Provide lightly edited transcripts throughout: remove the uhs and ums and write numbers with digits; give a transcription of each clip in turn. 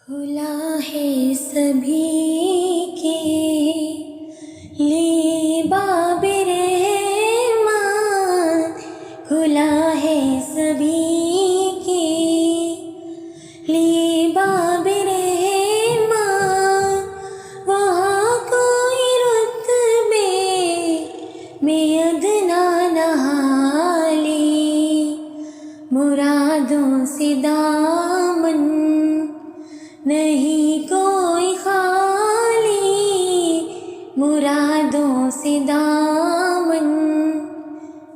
کھلا ہے سبھی کے لیے باب رحمت، کھلا ہے سبھی کے لیے باب رحمت، وہاں کوئی رتبے میں ادنا نہ حالی، مرادوں سے دامن نہیں کوئی خالی، مرادوں سے دامن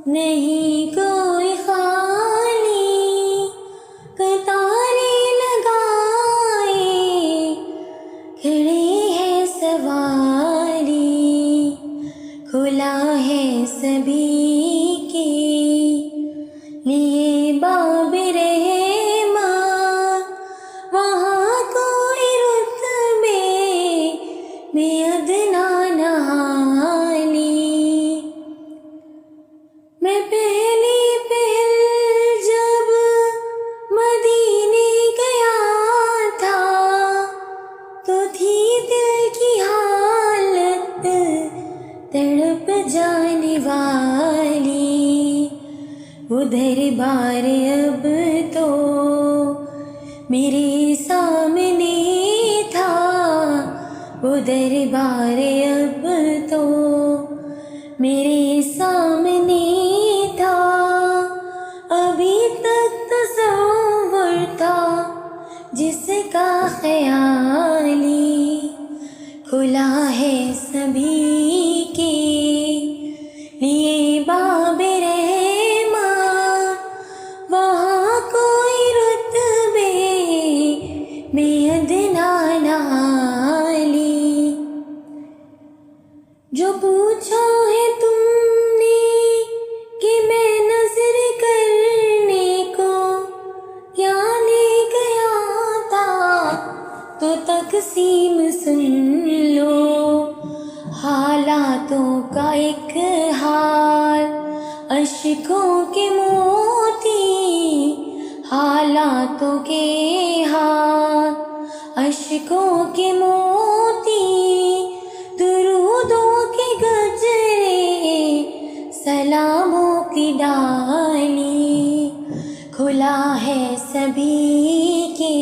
نہیں کوئی خالی، قطاریں لگائے کھڑے ہے سواری، کھلا ہے سبھی کے لیے باب رحمت، وہاں کوئی رتبے میں ادنا نہ حالی۔ میں پہلی پہل جب مدینے گیا تھا تو تھی دل کی حالت تڑپ جانے والی، ادھر بار اب تو میرے سامنے تھا، ادھر بار اب تو میرے سامنے تھا، ابھی تک تصور تھا جس کا خیالی، کھلا ہے سبھی کے لیے باب رحمت، وہاں کوئی رتبے میں ادنا نہ حالی۔ جو پوچھا ہے تم نے کہ میں نظر کرنے کو کیا لے گیا تھا، تو تقسیم سن لو حالاتوں کا ایک حال، اشکوں کے موتی حالاتوں کے حال، اشکوں کے موتی، درودوں کے گجرے، سلاموں کی ڈالی، کھلا ہے سبھی کے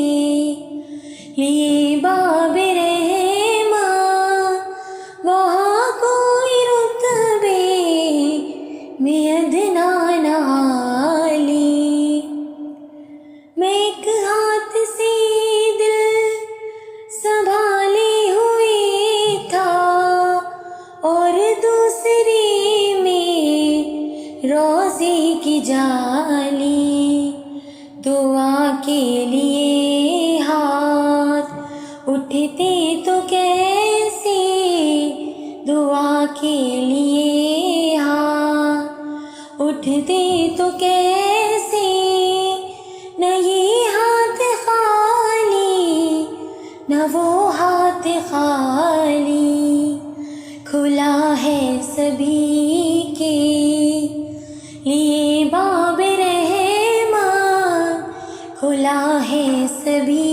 لیے باب رحمت، وہاں کوئی رتبے میں ادنا نہ حالی۔ میں ایک ہاتھ سے دل سنبھالے ہوئے تھا اور دوسرے میں روزے کی جالی، دعا کے لیے ہاتھ اٹھتے تو کیسے، دعا کے لیے ہاتھ اٹھتے تو کیسے، نہ یہ ہاتھ خالی نہ وہ ہاتھ خالی، کھلا ہے سبھی کے لیے باب رحمت، کھلا ہے سبھی